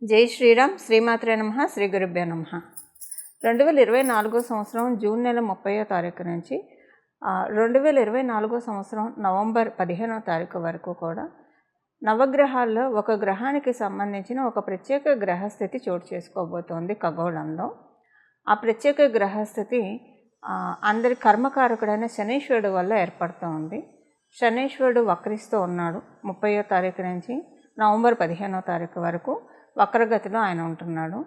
జై శ్రీరామ్. శ్రీమాత్రే నమః. శ్రీ గురుభ్యో నమః. 2024 సంవత్సరం జూన్ నెల 30వ తారీఖు నుంచి 2024 సంవత్సరం నవంబర్ 15వ తారీఖు వరకు కూడా నవగ్రహాల్లో ఒక గ్రహానికి సంబంధించిన ఒక ప్రత్యేక గ్రహస్థితి చోటు చేసుకోబోతోంది ఖగోళంలో. ఆ ప్రత్యేక గ్రహస్థితి అందరి కర్మకారకుడైన శనీశ్వరుడు వల్ల ఏర్పడుతూ ఉంది. శనీశ్వరుడు వక్రిస్తూ ఉన్నాడు. 30వ తారీఖు నుంచి నవంబర్ 15వ తారీఖు వరకు వక్రగతిలో ఆయన ఉంటున్నాడు.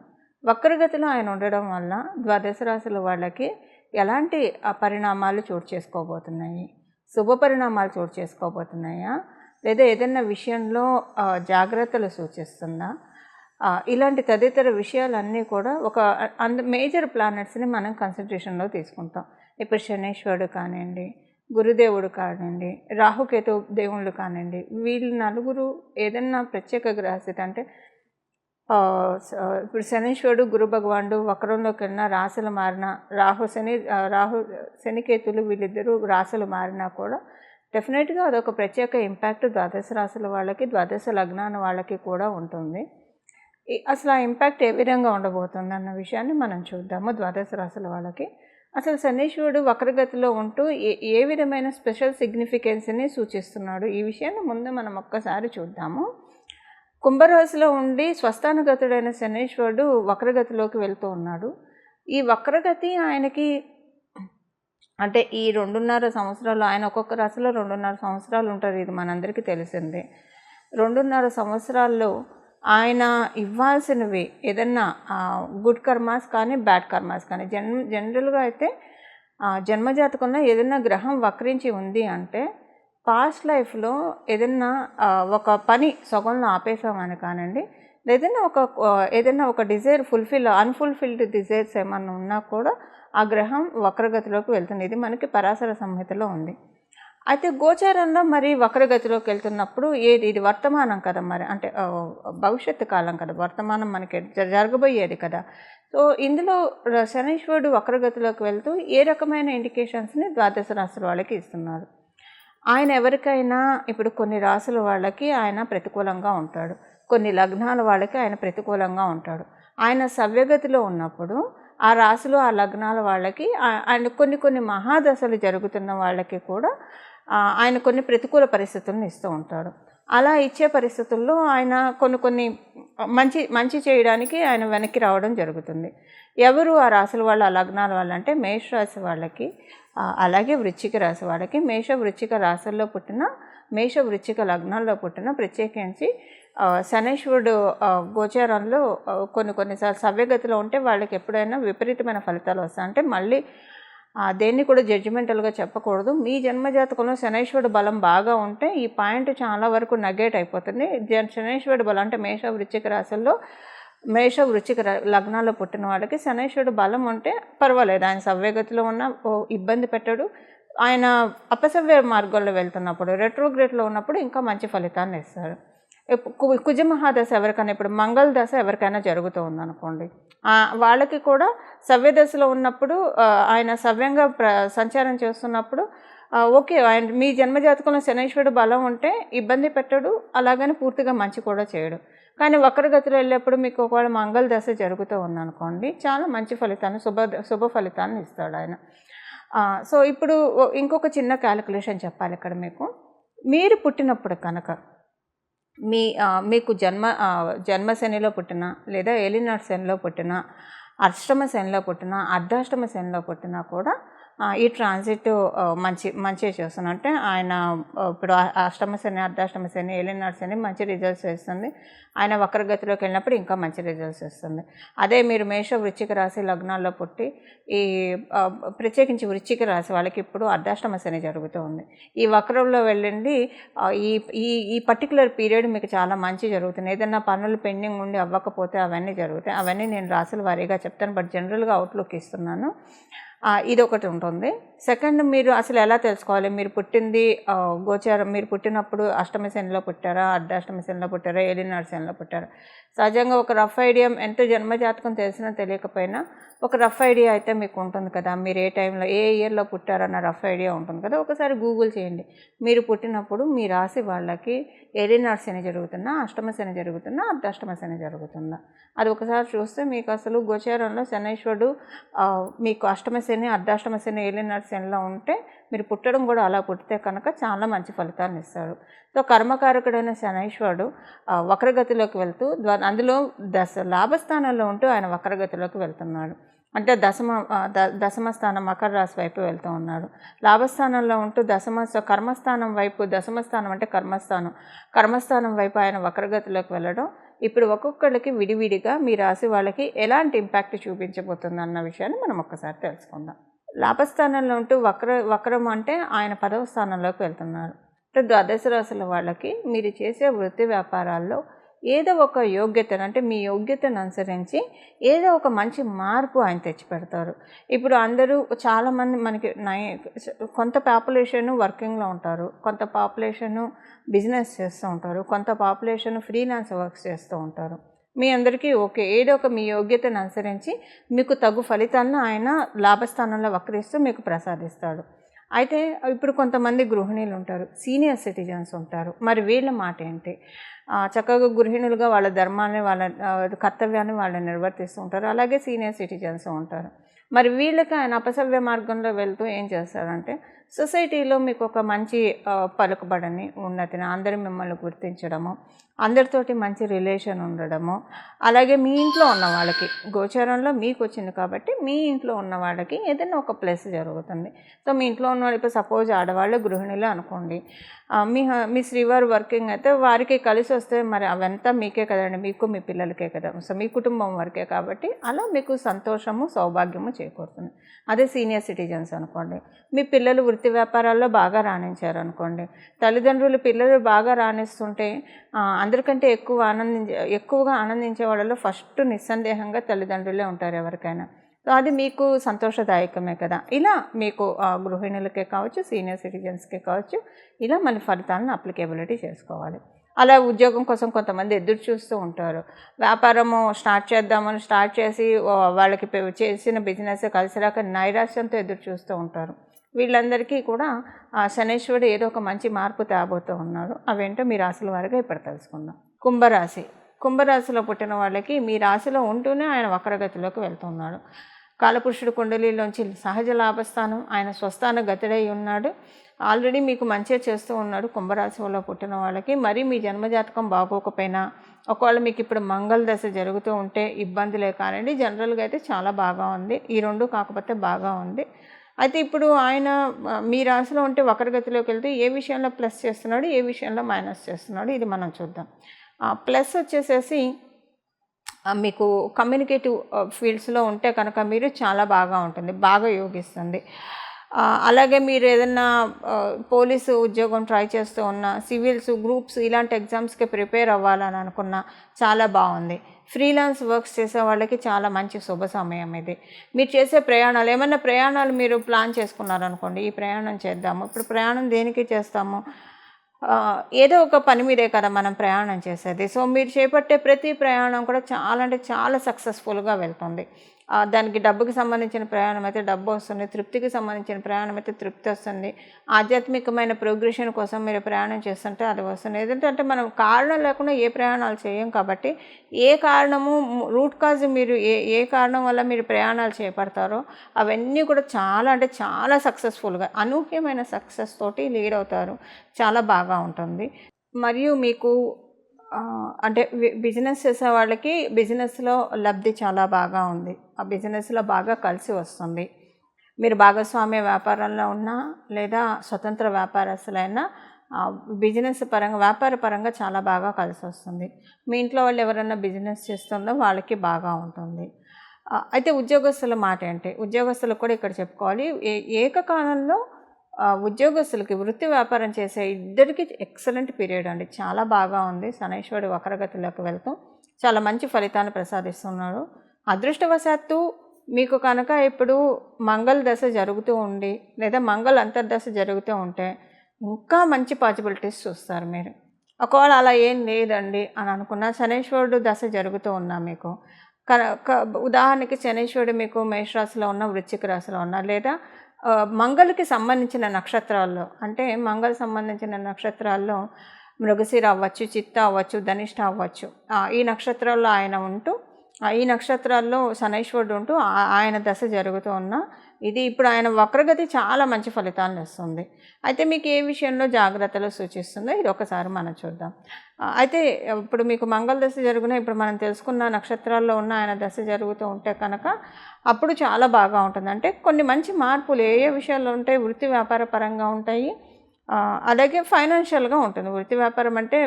వక్రగతిలో ఆయన ఉండడం వల్ల ద్వాదశ రాశుల వాళ్ళకి ఎలాంటి పరిణామాలు చోటు చేసుకోబోతున్నాయి? శుభ పరిణామాలు చోటు చేసుకోబోతున్నాయా, లేదా ఏదైనా విషయంలో జాగ్రత్తలు సూచిస్తుందా? ఇలాంటి తదితర విషయాలన్నీ కూడా ఒక మేజర్ ప్లానెట్స్ని మనం కన్సిడరేషన్లో తీసుకుంటాం. ఇప్పుడు శనీశ్వరుడు కానివ్వండి, గురుదేవుడు కానివ్వండి, రాహుకేతు దేవుళ్ళు కానివ్వండి, వీళ్ళు నలుగురు ఏదన్నా ప్రత్యేక గ్రహస్థితి అంటే ఇప్పుడు శనీశ్వరుడు గురు భగవానుడు వక్రంలోకి వెళ్ళిన రాశులు మారిన రాహు శనికేతులు వీళ్ళిద్దరూ రాశులు మారినా కూడా డెఫినెట్గా అదొక ప్రత్యేక ఇంపాక్ట్ ద్వాదశ రాశుల వాళ్ళకి, ద్వాదశ లగ్నాల వాళ్ళకి కూడా ఉంటుంది. అసలు ఆ ఇంపాక్ట్ ఏ విధంగా ఉండబోతుంది అన్న విషయాన్ని మనం చూద్దాము. ద్వాదశ రాశుల వాళ్ళకి అసలు శనీశ్వరుడు వక్రగతిలో ఉంటూ ఏ విధమైన స్పెషల్ సిగ్నిఫికెన్స్ని సూచిస్తున్నాడు, ఈ విషయాన్ని ముందు మనం ఒక్కసారి చూద్దాము. కుంభరాశిలో ఉండి స్వస్థానగతుడైన శనీశ్వరుడు వక్రగతిలోకి వెళ్తూ ఉన్నాడు. ఈ వక్రగతి ఆయనకి అంటే ఈ 2.5 సంవత్సరాలు, ఆయన ఒక్కొక్క రాశిలో 2.5 సంవత్సరాలు ఉంటారు, ఇది మనందరికీ తెలిసిందే. 2.5 సంవత్సరాల్లో ఆయన ఇవ్వాల్సినవి ఏదన్నా గుడ్ కర్మాస్ కానీ బ్యాడ్ కర్మాస్ కానీ జనరల్గా అయితే జన్మజాతకంలో ఏదైనా గ్రహం వక్రించి ఉంది అంటే పాస్ట్ లైఫ్లో ఏదైనా ఒక పని సగంలో ఆపేసామని కానివ్వండి, ఏదైనా ఒక డిజైర్ అన్ఫుల్ఫిల్డ్ డిజైర్స్ ఏమన్నా ఉన్నా కూడా ఆ గ్రహం వక్రగతిలోకి వెళ్తుంది. ఇది మనకి పరాశర సంహితలో ఉంది. అయితే గోచారంలో మరి వక్రగతిలోకి వెళ్తున్నప్పుడు ఇది వర్తమానం కదా, మరి అంటే భవిష్యత్తు కాలం కదా, వర్తమానం మనకి జరగబోయేది కదా. సో ఇందులో శనీశ్వరుడు వక్రగతిలోకి వెళ్తూ ఏ రకమైన ఇండికేషన్స్ని ద్వాదశ రాశుల వాళ్ళకి ఇస్తున్నారు? ఆయన ఎవరికైనా ఇప్పుడు కొన్ని రాశుల వాళ్ళకి ఆయన ప్రతికూలంగా ఉంటాడు, కొన్ని లగ్నాల వాళ్ళకి ఆయన ప్రతికూలంగా ఉంటాడు. ఆయన సవ్యగతిలో ఉన్నప్పుడు ఆ రాశులు ఆ లగ్నాల వాళ్ళకి ఆయన కొన్ని మహాదశలు జరుగుతున్న వాళ్ళకి కూడా ఆయన కొన్ని ప్రతికూల పరిస్థితులను ఇస్తూ ఉంటాడు. అలా ఇచ్చే పరిస్థితుల్లో ఆయన కొన్ని మంచి చేయడానికి ఆయన వెనక్కి రావడం జరుగుతుంది. ఎవరు ఆ రాశుల వాళ్ళు, ఆ లగ్నాల వాళ్ళు అంటే మేషరాశి వాళ్ళకి, అలాగే వృశ్చిక రాశి వాళ్ళకి. వృశ్చిక రాశుల్లో పుట్టిన, వృశ్చిక లగ్నాల్లో పుట్టిన, ప్రత్యేకించి శనీశ్వరుడు గోచారంలో కొన్నిసార్లు సవ్యగతిలో ఉంటే వాళ్ళకి ఎప్పుడైనా విపరీతమైన ఫలితాలు వస్తాయి. అంటే మళ్ళీ దేన్ని కూడా జడ్జిమెంటల్గా చెప్పకూడదు. మీ జన్మజాతకంలో శనీశ్వరుడు బలం బాగా ఉంటే ఈ పాయింట్ చాలా వరకు నెగేట్ అయిపోతుంది. శనీశ్వరుడు బలం అంటే వృశ్చిక రాశుల్లో వృశ్చిక లగ్నాల్లో పుట్టిన వాళ్ళకి శనీశ్వరుడు బలం ఉంటే పర్వాలేదు, ఆయన సవ్యగతిలో ఉన్న ఇబ్బంది పెట్టడు. ఆయన అపసవ్య మార్గంలో వెళ్తున్నప్పుడు, రెట్రోగ్రేడ్లో ఉన్నప్పుడు ఇంకా మంచి ఫలితాన్ని ఇస్తారు. కుజమహాదశ ఎవరికైనా, ఇప్పుడు మంగళ దశ ఎవరికైనా జరుగుతూ ఉందనుకోండి, వాళ్ళకి కూడా సవ్యదశలో ఉన్నప్పుడు ఆయన సవ్యంగా సంచారం చేస్తున్నప్పుడు ఓకే, ఆయన మీ జన్మజాతకంలో శనీశ్వరుడు బలం ఉంటే ఇబ్బంది పెట్టడు, అలాగని పూర్తిగా మంచి కూడా చేయడు. కానీ వక్రగతిలో వెళ్ళేప్పుడు మీకు ఒకవేళ మంగళ దశ జరుగుతూ ఉందనుకోండి, చాలా మంచి ఫలితాన్ని, శుభ ఫలితాన్ని ఇస్తాడు ఆయన. సో ఇప్పుడు ఇంకొక చిన్న క్యాలిక్యులేషన్ చెప్పాలి ఇక్కడ మీకు. మీరు పుట్టినప్పుడు కనుక మీకు జన్మ శనిలో పుట్టిన, లేదా ఏలినాటి శనిలో పుట్టిన, అష్టమ శనిలో పుట్టిన, అర్ధాష్టమ శనిలో పుట్టినా కూడా ఈ ట్రాన్సిట్ మంచిగా చేస్తున్నాం. అంటే ఆయన ఇప్పుడు అష్టమ శని, అర్ధాష్టమ శని, ఏలినాటి శని మంచి రిజల్ట్స్ ఇస్తుంది. ఆయన వక్రగతిలోకి వెళ్ళినప్పుడు ఇంకా మంచి రిజల్ట్స్ ఇస్తుంది. అదే మీరు వృశ్చిక రాశి లగ్నాల్లో పుట్టి ప్రత్యేకించి వృశ్చిక రాశి వాళ్ళకి ఇప్పుడు అర్ధాష్టమ శని జరుగుతూ ఉంది. ఈ వక్రంలో వెళ్ళండి, ఈ పర్టికులర్ పీరియడ్ మీకు చాలా మంచి జరుగుతుంది. ఏదైనా పనులు పెండింగ్ ఉండి అవ్వకపోతే అవన్నీ జరుగుతాయి. అవన్నీ నేను రాశుల వారీగా చెప్తాను, బట్ జనరల్గా అవుట్లుక్ ఇస్తున్నాను. ఇదొకటి ఉంటుంది. సెకండ్, మీరు అసలు ఎలా తెలుసుకోవాలి మీరు పుట్టింది గోచారం, మీరు పుట్టినప్పుడు అష్టమ శనిలో పుట్టారా, అర్ధాష్టమ శనిలో పుట్టారా, ఏలినాటి శనిలో పుట్టారా? సహజంగా ఒక రఫ్ ఐడియా, ఎంత జన్మజాతకం తెలిసినా తెలియకపోయినా ఒక రఫ్ ఐడియా అయితే మీకు ఉంటుంది కదా. మీరు ఏ టైంలో ఏ ఇయర్లో పుట్టారన్న రఫ్ ఐడియా ఉంటుంది కదా. ఒకసారి గూగుల్ చేయండి. మీరు పుట్టినప్పుడు మీ రాశి వాళ్ళకి ఏలినాటి శని జరుగుతున్నా, అష్టమ శని జరుగుతున్నా, అర్ధాష్టమ శని జరుగుతుందా, అది ఒకసారి చూస్తే మీకు అసలు గోచారంలో శనైశ్వరుడు మీకు అష్టమ శని, అర్ధాష్టమ శని, ఏలినాటి శనిలో ఉంటే మీరు పుట్టడం కూడా అలా పుట్టితే కనుక చాలా మంచి ఫలితాన్ని ఇస్తాడు. సో కర్మకారకుడైన శనైశ్వరుడు వక్రగతిలోకి వెళ్తూ అందులో లాభస్థానంలో ఉంటూ ఆయన వక్రగతిలోకి వెళ్తున్నాడు. అంటే దశమ స్థానం మకర రాశి వైపు వెళ్తూ ఉన్నాడు. లాభస్థానంలో ఉంటూ కర్మస్థానం వైపు, దశమ స్థానం అంటే కర్మస్థానం వైపు ఆయన వక్రగతిలోకి వెళ్ళడం ఇప్పుడు ఒక్కొక్కళ్ళకి విడివిడిగా మీ రాశి వాళ్ళకి ఎలాంటి ఇంపాక్ట్ చూపించబోతుంది అన్న విషయాన్ని మనం ఒక్కసారి తెలుసుకుందాం. లాభస్థానంలో ఉంటూ వక్రం అంటే ఆయన 10వ స్థానంలోకి వెళ్తున్నారు. అంటే ద్వాదశ రాశుల వాళ్ళకి మీరు చేసే వృత్తి వ్యాపారాల్లో ఏదో ఒక యోగ్యతను, అంటే మీ యోగ్యతను అనుసరించి ఏదో ఒక మంచి మార్పు ఆయన తెచ్చిపెడతారు. ఇప్పుడు అందరూ చాలామంది మనకి కొంత పాపులేషను వర్కింగ్లో ఉంటారు, కొంత పాపులేషను బిజినెస్ చేస్తూ ఉంటారు, కొంత పాపులేషన్ ఫ్రీలాన్స్ వర్క్స్ చేస్తూ ఉంటారు. మీ అందరికీ ఓకే, ఏదో ఒక మీ యోగ్యతను అనుసరించి మీకు తగు ఫలితాలను ఆయన లాభస్థానంలో వక్రిస్తూ మీకు ప్రసాదిస్తాడు. అయితే ఇప్పుడు కొంతమంది గృహిణీలు ఉంటారు, సీనియర్ సిటిజన్స్ ఉంటారు. మరి వీళ్ళ మాట ఏంటి? చక్కగా గృహిణులుగా వాళ్ళ ధర్మాన్ని, వాళ్ళ కర్తవ్యాన్ని వాళ్ళు నిర్వర్తిస్తూ ఉంటారు. అలాగే సీనియర్ సిటిజన్స్ ఉంటారు. మరి వీళ్ళకి ఆయన అపసవ్య మార్గంలో వెళ్తూ ఏం చేస్తారంటే, సొసైటీలో మీకు ఒక మంచి పలుకుబడిని, ఉన్నతిని, అందరూ మిమ్మల్ని గుర్తించడము, అందరితోటి మంచి రిలేషన్ ఉండడము, అలాగే మీ ఇంట్లో ఉన్న వాళ్ళకి, గోచారంలో మీకు వచ్చింది కాబట్టి మీ ఇంట్లో ఉన్న వాళ్ళకి ఏదైనా ఒక ప్లస్ జరుగుతుంది. సో మీ ఇంట్లో ఉన్న వాళ్ళు, ఇప్పుడు సపోజ్ ఆడవాళ్ళు గృహిణులు అనుకోండి, మీ శ్రీవారు వర్కింగ్ అయితే వారికి కలిసి వస్తే మరి అవంతా మీకే కదండి, మీకు మీ పిల్లలకే కదా, సో మీ కుటుంబం వరకే కాబట్టి అలా మీకు సంతోషము, సౌభాగ్యము చేకూరుతుంది. అదే సీనియర్ సిటిజన్స్ అనుకోండి, మీ పిల్లలు వృత్తి వ్యాపారాల్లో బాగా రాణించారు అనుకోండి, తల్లిదండ్రులు పిల్లలు బాగా రాణిస్తుంటే అందరికంటే ఎక్కువగా ఆనందించే వాళ్ళలో ఫస్ట్ నిస్సందేహంగా తల్లిదండ్రులే ఉంటారు ఎవరికైనా. సో అది మీకు సంతోషదాయకమే కదా. ఇలా మీకు గృహిణులకే కావచ్చు, సీనియర్ సిటిజన్స్కే కావచ్చు, ఇలా మన ఫలితాలను అప్లికేబిలిటీ చేసుకోవాలి. అలా ఉద్యోగం కోసం కొంతమంది ఎదురు చూస్తూ ఉంటారు. వ్యాపారము స్టార్ట్ చేసి వాళ్ళకి చేసిన బిజినెస్ కలిసి రాక నైరాశ్యంతో ఎదురు చూస్తూ ఉంటారు. వీళ్ళందరికీ కూడా శనైశ్వరుడు ఏదో ఒక మంచి మార్పు తేబోతూ ఉన్నాడు. అవేంటో మీ రాశుల వారిగా ఇప్పుడు తెలుసుకుందాం. కుంభరాశిలో పుట్టిన వాళ్ళకి మీ రాశిలో ఉంటూనే ఆయన వక్రగతిలోకి వెళ్తున్నాడు. కాలపురుషుడు కుండలిలోంచి సహజ లాభస్థానం, ఆయన స్వస్థాన గతిడై ఉన్నాడు. ఆల్రెడీ మీకు మంచిగా చేస్తూ ఉన్నాడు. కుంభరాశిలో పుట్టిన వాళ్ళకి మరి మీ జన్మజాతకం బాగోకపోయినా, ఒకవేళ మీకు ఇప్పుడు మంగళ దశ జరుగుతూ ఉంటే ఇబ్బందులే కానండి, జనరల్గా అయితే చాలా బాగా ఉంది. ఈ రెండు కాకపోతే బాగా ఉంది. అయితే ఇప్పుడు ఆయన మీ రాశిలో ఉంటే వక్రగతిలోకి వెళ్తే ఏ విషయంలో ప్లస్ చేస్తున్నాడు, ఏ విషయంలో మైనస్ చేస్తున్నాడు, ఇది మనం చూద్దాం. ప్లస్ వచ్చేసేసి మీకు కమ్యూనికేటివ్ ఫీల్డ్స్లో ఉంటే కనుక మీరు చాలా బాగా ఉంటుంది, బాగా యోగిస్తుంది. అలాగే మీరు ఏదన్నా పోలీసు ఉద్యోగం ట్రై చేస్తూ ఉన్నా, సివిల్స్, గ్రూప్స్ ఇలాంటి ఎగ్జామ్స్కి ప్రిపేర్ అవ్వాలని అనుకున్నా చాలా బాగుంది. ఫ్రీలాన్స్ వర్క్స్ చేసే వాళ్ళకి చాలా మంచి శుభ సమయం ఇది. మీరు చేసే ప్రయాణాలు, ఏమన్నా ప్రయాణాలు మీరు ప్లాన్ చేసుకున్నారనుకోండి, ఈ ప్రయాణం చేద్దాము, ఇప్పుడు ప్రయాణం దేనికి చేస్తాము, ఏదో ఒక పని మీదే కదా మనం ప్రయాణం చేసేది. సో మీరు చేపట్టే ప్రతి ప్రయాణం కూడా చాలా అంటే చాలా సక్సెస్ఫుల్గా వెళ్తుంది. దానికి డబ్బుకి సంబంధించిన ప్రయాణం అయితే డబ్బు వస్తుంది, తృప్తికి సంబంధించిన ప్రయాణం అయితే తృప్తి వస్తుంది, ఆధ్యాత్మికమైన ప్రోగ్రెషన్ కోసం మీరు ప్రయాణం చేస్తుంటే అది వస్తుంది. ఎందుకంటే మనం కారణం లేకుండా ఏ ప్రయాణాలు చేయం కాబట్టి, ఏ కారణము రూట్ కాజ్, మీరు ఏ కారణం వల్ల మీరు ప్రయాణాలు చేపడతారో అవన్నీ కూడా చాలా అంటే చాలా సక్సెస్ఫుల్గా, అనూహ్యమైన సక్సెస్ తోటి లీడ్ అవుతారు. చాలా బాగా ఉంటుంది. మరియు మీకు అంటే బిజినెస్ చేసే వాళ్ళకి బిజినెస్లో లబ్ధి చాలా బాగా ఉంది. ఆ బిజినెస్లో బాగా కలిసి వస్తుంది. మీరు భాగస్వామ్య వ్యాపారంలో ఉన్నా లేదా స్వతంత్ర వ్యాపారస్తులైనా బిజినెస్ పరంగా, వ్యాపార పరంగా చాలా బాగా కలిసి వస్తుంది. మీ ఇంట్లో వాళ్ళు ఎవరైనా బిజినెస్ చేస్తుందో వాళ్ళకి బాగా ఉంటుంది. అయితే ఉద్యోగస్తుల మాట ఏంటి? ఉద్యోగస్తులకు కూడా ఇక్కడ చెప్పుకోవాలి, ఏకకాలంలో ఉద్యోగస్తులకి, వృత్తి వ్యాపారం చేసే ఇద్దరికి ఎక్సలెంట్ పీరియడ్ అండి, చాలా బాగా ఉంది. శనైశ్వరుడు వక్రగతిలోకి వెళ్తూ చాలా మంచి ఫలితాన్ని ప్రసాదిస్తున్నాడు. అదృష్టవశాత్తు మీకు కనుక ఇప్పుడు మంగళ దశ జరుగుతూ ఉండి లేదా మంగళ అంతర్దశ జరుగుతూ ఉంటే ఇంకా మంచి పాసిబిలిటీస్ చూస్తారు మీరు. ఒకవేళ అలా ఏం లేదండి అని అనుకున్న శనీశ్వరుడు దశ జరుగుతూ ఉన్నా మీకు ఉదాహరణకి శనీశ్వరుడు మీకు మేషరాశిలో ఉన్న వృశ్చిక రాశిలో ఉన్న లేదా మంగళకి సంబంధించిన నక్షత్రాల్లో అంటే మంగళ సంబంధించిన నక్షత్రాల్లో మృగశిర అవ్వచ్చు, చిత్త అవ్వచ్చు, ధనిష్ట అవ్వచ్చు, ఈ నక్షత్రాల్లో ఆయన ఉంటూ ఈ నక్షత్రాల్లో శనైశ్వరుడు ఉంటూ ఆయన దశ జరుగుతూ ఉన్నా ఇది ఇప్పుడు ఆయన వక్రగతి చాలా మంచి ఫలితాలను ఇస్తుంది. అయితే మీకు ఏ విషయంలో జాగ్రత్తలు సూచిస్తుందో ఇది ఒకసారి మనం చూద్దాం. అయితే ఇప్పుడు మీకు మంగళ దశ జరుగున ఇప్పుడు మనం తెలుసుకున్న నక్షత్రాల్లో ఉన్న ఆయన దశ జరుగుతూ ఉంటే కనుక అప్పుడు చాలా బాగా ఉంటుంది. అంటే కొన్ని మంచి మార్పులు ఏ ఏ విషయాల్లో ఉంటాయి, వృత్తి వ్యాపార పరంగా ఉంటాయి, అలాగే ఫైనాన్షియల్గా ఉంటుంది. వృత్తి వ్యాపారం అంటే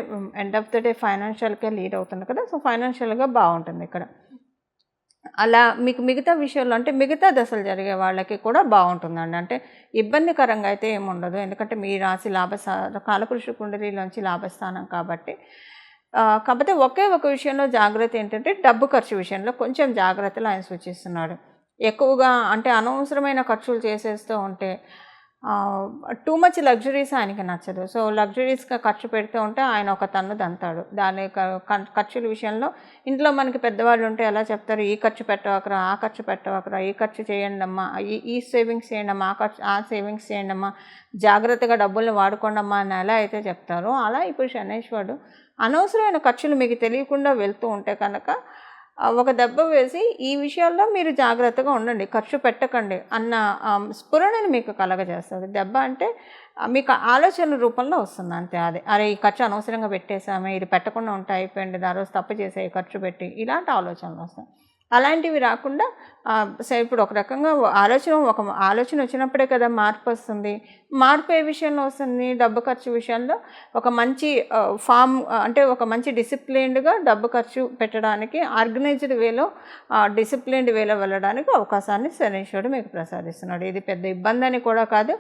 ఎండ్ ఆఫ్ ద డే ఫైనాన్షియల్కే లీడ్ అవుతుంది కదా, సో ఫైనాన్షియల్గా బాగుంటుంది ఇక్కడ. అలా మీకు మిగతా విషయాల్లో అంటే మిగతా దశలు జరిగే వాళ్ళకి కూడా బాగుంటుందండి. అంటే ఇబ్బందికరంగా అయితే ఏముండదు, ఎందుకంటే మీ రాశి కాలపురుష కుండలిలోంచి లాభస్థానం కాబట్టి. కాకపోతే ఒకే ఒక విషయంలో జాగ్రత్త ఏంటంటే డబ్బు ఖర్చు విషయంలో కొంచెం జాగ్రత్తలు ఆయన సూచిస్తున్నాడు. ఎక్కువగా అంటే అనవసరమైన ఖర్చులు చేసేస్తూ ఉంటే టూ మచ్ లగ్జరీస్ ఆయనకి నచ్చదు. సో లగ్జరీస్గా ఖర్చు పెడుతూ ఉంటే ఆయన ఒక తన్ను దంతాడు. దాని ఖర్చుల విషయంలో ఇంట్లో మనకి పెద్దవాళ్ళు ఉంటే ఎలా చెప్తారు, ఈ ఖర్చు పెట్టవకరా, ఆ ఖర్చు పెట్టవకరా, ఈ ఖర్చు చేయండి అమ్మా, ఈ సేవింగ్స్ చేయండి అమ్మా, ఆ సేవింగ్స్ చేయండి అమ్మా, జాగ్రత్తగా డబ్బుల్ని వాడుకోండి అమ్మా అని ఎలా అయితే చెప్తారో అలా ఇప్పుడు శనైశ్వరుడు అనవసరమైన ఖర్చులు మీకు తెలియకుండా వెళ్తూ ఉంటే కనుక ఒక దెబ్బ వేసి ఈ విషయాల్లో మీరు జాగ్రత్తగా ఉండండి, ఖర్చు పెట్టకండి అన్న స్ఫురణని మీకు కలగజేస్తుంది. దెబ్బ అంటే మీకు ఆలోచనల రూపంలో వస్తుంది అంతే. అరే ఈ ఖర్చు అనవసరంగా పెట్టేసామే, ఇది పెట్టకుండా ఉంటే అయిపోయింది, ఆ రోజు తప్పు చేసే ఖర్చు పెట్టి, ఇలాంటి ఆలోచనలు వస్తాయి. అలాంటివి రాకుండా ఇప్పుడు ఒక రకంగా ఆలోచన వచ్చినప్పుడే కదా మార్పు వస్తుంది. మార్పు ఏ విషయంలో వస్తుంది, డబ్బు ఖర్చు విషయంలో ఒక మంచి ఫామ్ అంటే ఒక మంచి డిసిప్లిన్డ్గా డబ్బు ఖర్చు పెట్టడానికి ఆర్గనైజ్డ్ వేలో డిసిప్లిన్డ్ వేలో వెళ్ళడానికి అవకాశాన్ని శనీశ్వరుడు మీకు ప్రసాదిస్తున్నాడు. ఇది పెద్ద ఇబ్బంది అని కూడా కాదు,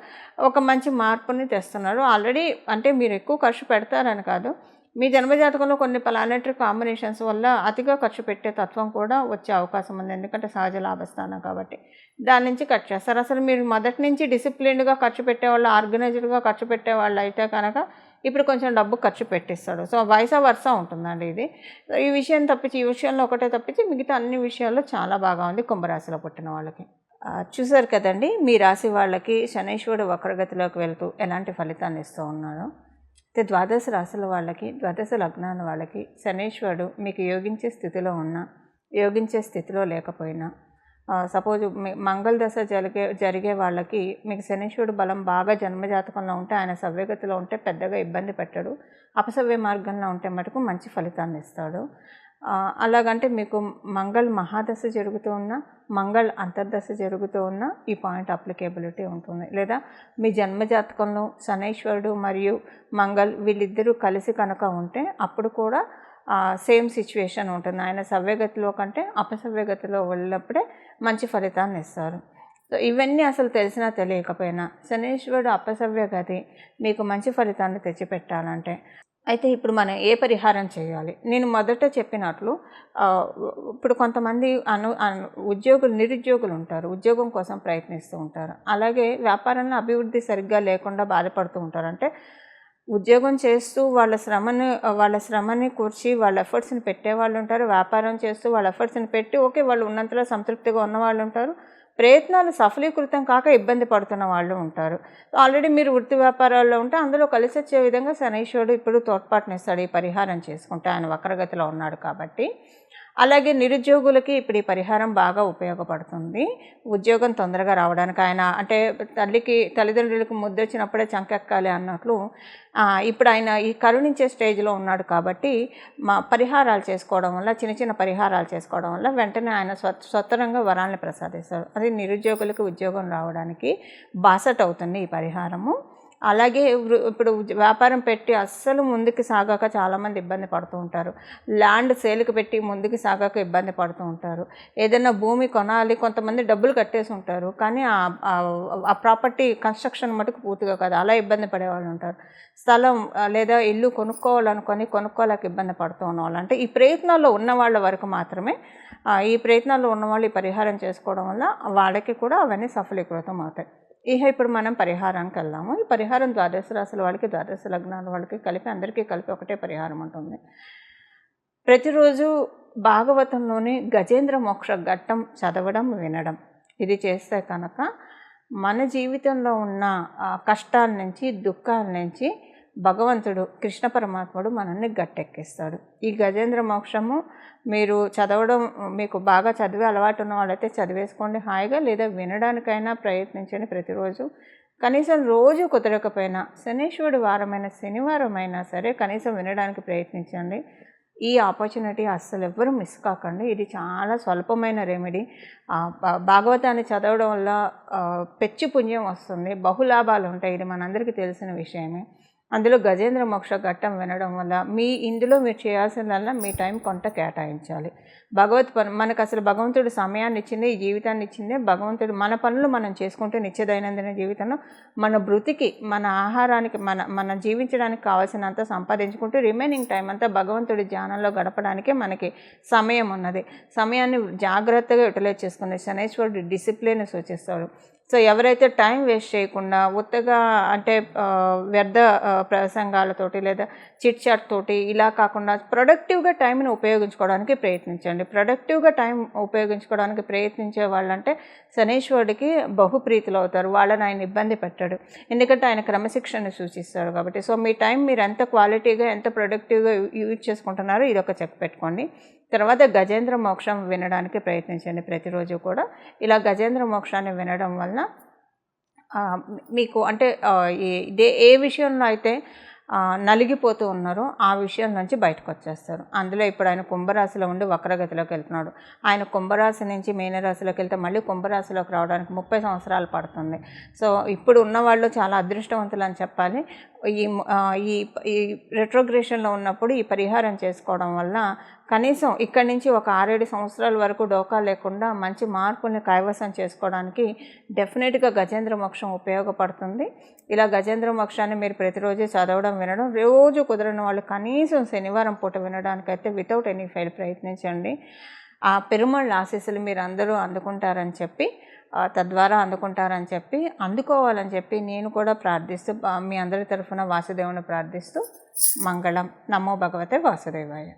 ఒక మంచి మార్పుని తెస్తున్నాడు. ఆల్రెడీ అంటే మీరు ఎక్కువ ఖర్చు పెడతారని కాదు, మీ జన్మజాతకంలో కొన్ని ప్లానెటరీ కాంబినేషన్స్ వల్ల అతిగా ఖర్చు పెట్టే తత్వం కూడా వచ్చే అవకాశం ఉంది, ఎందుకంటే సహజ లాభస్థానం కాబట్టి దాని నుంచి కట్ చేస్తారు. అసలు మీరు మొదటి నుంచి డిసిప్లిన్డ్గా ఖర్చు పెట్టేవాళ్ళు, ఆర్గనైజ్డ్గా ఖర్చు పెట్టేవాళ్ళు అయితే కనుక ఇప్పుడు కొంచెం డబ్బు ఖర్చు పెట్టిస్తాడు. సో వయస వరుస ఉంటుందండి ఇది. ఈ విషయంలో ఒకటే తప్పించి మిగతా అన్ని విషయాల్లో చాలా బాగా ఉంది కుంభరాశిలో పుట్టిన వాళ్ళకి. చూసారు కదండి మీ రాశి వాళ్ళకి శనైశ్వరుడు వక్రగతిలోకి వెళ్తూ ఎలాంటి ఫలితాన్ని ఇస్తూ ఉన్నాడో. అయితే ద్వాదశ రాశుల వాళ్ళకి, ద్వాదశ లగ్నాల వాళ్ళకి శనైశ్వరుడు మీకు యోగించే స్థితిలో ఉన్నా, యోగించే స్థితిలో లేకపోయినా, సపోజ్ మంగళ దశ జరిగే వాళ్ళకి మీకు శనైశ్వరుడు బలం బాగా జన్మజాతకంలో ఉంటే, ఆయన సవ్యగతిలో ఉంటే పెద్దగా ఇబ్బంది పెట్టడు, అపసవ్య మార్గంలో ఉంటే మటుకు మంచి ఫలితాన్ని ఇస్తాడు. అలాగంటే మీకు మంగళ మహాదశ జరుగుతూ ఉన్నా, మంగళ అంతర్దశ జరుగుతూ ఉన్నా ఈ పాయింట్ అప్లికేబిలిటీ ఉంటుంది. లేదా మీ జన్మజాతకంలో శనైశ్వరుడు మరియు మంగళ వీళ్ళిద్దరూ కలిసి కనుక ఉంటే అప్పుడు కూడా సేమ్ సిచ్యువేషన్ ఉంటుంది. ఆయన సవ్యగతిలో కంటే అపసవ్యగతిలో వెళ్ళినప్పుడే మంచి ఫలితాన్ని ఇస్తారు. సో ఇవన్నీ అసలు తెలిసినా తెలియకపోయినా శనైశ్వరుడు అపసవ్య గతి మీకు మంచి ఫలితాన్ని తెచ్చిపెట్టాలంటే అయితే ఇప్పుడు మనం ఏ పరిహారం చేయాలి? నేను మొదట చెప్పినట్లు ఇప్పుడు కొంతమంది నిరుద్యోగులు ఉంటారు, ఉద్యోగం కోసం ప్రయత్నిస్తూ ఉంటారు. అలాగే వ్యాపారంలో అభివృద్ధి సరిగ్గా లేకుండా బాధపడుతూ ఉంటారు. అంటే ఉద్యోగం చేస్తూ వాళ్ళ శ్రమని కూర్చి వాళ్ళ ఎఫర్ట్స్ని పెట్టేవాళ్ళు ఉంటారు, వ్యాపారం చేస్తూ వాళ్ళ ఎఫర్ట్స్ని పెట్టి ఓకే వాళ్ళు ఉన్నంతలో సంతృప్తిగా ఉన్నవాళ్ళు ఉంటారు, ప్రయత్నాలు సఫలీకృతం కాక ఇబ్బంది పడుతున్న వాళ్ళు ఉంటారు. ఆల్రెడీ మీరు వృత్తి వ్యాపారాల్లో ఉంటే అందులో కలిసి వచ్చే విధంగా శనైశ్వరుడు ఇప్పుడు తోడ్పాటునిస్తాడు ఈ పరిహారం చేసుకుంటే, ఆయన వక్రగతిలో ఉన్నాడు కాబట్టి. అలాగే నిరుద్యోగులకి ఇప్పుడు ఈ పరిహారం బాగా ఉపయోగపడుతుంది ఉద్యోగం తొందరగా రావడానికి. ఆయన అంటే తల్లిదండ్రులకు ముద్దొచ్చినప్పుడే చంకెక్కాలి అన్నట్లు ఇప్పుడు ఆయన ఈ కరుణించే స్టేజ్లో ఉన్నాడు కాబట్టి పరిహారాలు చేసుకోవడం వల్ల, చిన్న పరిహారాలు చేసుకోవడం వల్ల వెంటనే ఆయన స్వతరంగా వరాలను ప్రసాదిస్తాడు. అది నిరుద్యోగులకు ఉద్యోగం రావడానికి బాసట అవుతుంది ఈ పరిహారము. అలాగే ఇప్పుడు వ్యాపారం పెట్టి అస్సలు ముందుకు సాగాక చాలామంది ఇబ్బంది పడుతూ ఉంటారు. ల్యాండ్ సేల్కి పెట్టి ముందుకు సాగాక ఇబ్బంది పడుతూ ఉంటారు. ఏదైనా భూమి కొనాలి, కొంతమంది డబ్బులు కట్టేసి ఉంటారు, కానీ ఆ ప్రాపర్టీ కన్స్ట్రక్షన్ మటుకు పూర్తిగా కాదు, అలా ఇబ్బంది పడేవాళ్ళు ఉంటారు. స్థలం లేదా ఇల్లు కొనుక్కోలేక ఇబ్బంది పడుతూ ఉన్నవాళ్ళు, అంటే ఈ ప్రయత్నాల్లో ఉన్న వాళ్ళ వరకు మాత్రమే, ఈ ప్రయత్నాల్లో ఉన్నవాళ్ళు ఈ పరిహారం చేసుకోవడం వల్ల వాళ్ళకి కూడా అవన్నీ సఫలీకృతం అవుతాయి. ఇప్పుడు మనం పరిహారానికి వెళ్దాము. ఈ పరిహారం ద్వాదశ రాశుల వాళ్ళకి, ద్వాదశ లగ్నాల వాళ్ళకి కలిపి, అందరికీ కలిపి ఒకటే పరిహారం ఉంటుంది. ప్రతిరోజు భాగవతంలోని గజేంద్ర మోక్ష ఘట్టం చదవడం, వినడం, ఇది చేస్తే కనుక మన జీవితంలో ఉన్న కష్టాల నుంచి, దుఃఖాల నుంచి భగవంతుడు, కృష్ణ పరమాత్ముడు మనల్ని గట్టెక్కిస్తాడు. ఈ గజేంద్ర మోక్షము మీరు చదవడం, మీకు బాగా చదివే అలవాటు ఉన్న వాళ్ళైతే చదివేసుకోండి హాయిగా, లేదా వినడానికైనా ప్రయత్నించండి ప్రతిరోజు. కనీసం రోజు కుదరకపోయినా శనీశ్వరుడు వారమైన శనివారం అయినా సరే కనీసం వినడానికి ప్రయత్నించండి. ఈ ఆపర్చునిటీ అస్సలు ఎవ్వరూ మిస్ కాకండి. ఇది చాలా స్వల్పమైన రెమెడీ. భాగవతాన్ని చదవడం వల్ల పెచ్చు పుణ్యం వస్తుంది, బహులాభాలు ఉంటాయి, ఇది మనందరికీ తెలిసిన విషయమే. అందులో గజేంద్ర మోక్ష ఘట్టం వినడం వల్ల ఇందులో మీరు చేయాల్సిందల్లా మీ టైం కొంత కేటాయించాలి. మనకు అసలు భగవంతుడు సమయాన్ని ఇచ్చింది, ఈ జీవితాన్ని ఇచ్చిందే భగవంతుడు. మన పనులు మనం చేసుకుంటే నిత్య దైనందిన జీవితంలో మన బ్రతికి, మన ఆహారానికి, మన జీవించడానికి కావాల్సినంత సంపాదించుకుంటూ రిమైనింగ్ టైం అంతా భగవంతుడి ధ్యానంలో గడపడానికే మనకి సమయం ఉన్నది. సమయాన్ని జాగ్రత్తగా యూటిలైజ్ చేసుకునే శనైశ్వరుడు డిసిప్లిన్ సూచిస్తాడు. సో ఎవరైతే టైం వేస్ట్ చేయకుండా ఉత్తగా, అంటే వ్యర్థ ప్రసంగాలతోటి లేదా చిట్ చాట్ తోటి ఇలా కాకుండా ప్రొడక్టివ్గా టైంని ఉపయోగించుకోవడానికి ప్రయత్నించండి. ప్రొడక్టివ్గా టైం ఉపయోగించుకోవడానికి ప్రయత్నించే వాళ్ళంటే శనీశ్వరుడికి బహుప్రీతులు అవుతారు. వాళ్ళని ఆయన ఇబ్బంది పెట్టాడు, ఎందుకంటే ఆయన క్రమశిక్షణని సూచిస్తాడు కాబట్టి. సో మీ టైం మీరు ఎంత క్వాలిటీగా, ఎంత ప్రొడక్టివ్గా యూజ్ చేసుకుంటున్నారో ఇది ఒక చెక్ పెట్టుకోండి. తర్వాత గజేంద్ర మోక్షం వినడానికి ప్రయత్నించండి ప్రతిరోజు కూడా. ఇలా గజేంద్ర మోక్షాన్ని వినడం వలన మీకు, అంటే ఏ విషయంలో అయితే నలిగిపోతూ ఉన్నారో ఆ విషయం నుంచి బయటకు వచ్చేస్తారు. అందులో ఇప్పుడు ఆయన కుంభరాశిలో ఉండి వక్రగతిలోకి వెళ్తున్నాడు. ఆయన కుంభరాశి నుంచి మీనరాశిలోకి వెళ్తే మళ్ళీ కుంభరాశిలోకి రావడానికి 30 సంవత్సరాలు పడుతుంది. సో ఇప్పుడు ఉన్నవాళ్ళు చాలా అదృష్టవంతులు అని చెప్పాలి. ఈ రెట్రోగ్రేషన్లో ఉన్నప్పుడు ఈ పరిహారం చేసుకోవడం వల్ల కనీసం ఇక్కడి నుంచి ఒక 6-7 సంవత్సరాల వరకు డోకా లేకుండా మంచి మార్పుల్ని కైవసం చేసుకోవడానికి డెఫినెట్గా గజేంద్ర మోక్షం ఉపయోగపడుతుంది. ఇలా గజేంద్ర మోక్షాన్ని మీరు ప్రతిరోజు చదవడం, వినడం, రోజు కుదరని వాళ్ళు కనీసం శనివారం పూట వినడానికైతే వితౌట్ ఎనీ ఫెయిల్ ప్రయత్నించండి. ఆ పెరుమాళ్ళ ఆశీస్సులు మీరు అందరూ అందుకుంటారని చెప్పి, తద్వారా అందుకోవాలని చెప్పి నేను కూడా ప్రార్థిస్తూ, మీ అందరి తరఫున వాసుదేవుని ప్రార్థిస్తూ, మంగళం. నమో భగవతే వాసుదేవాయ.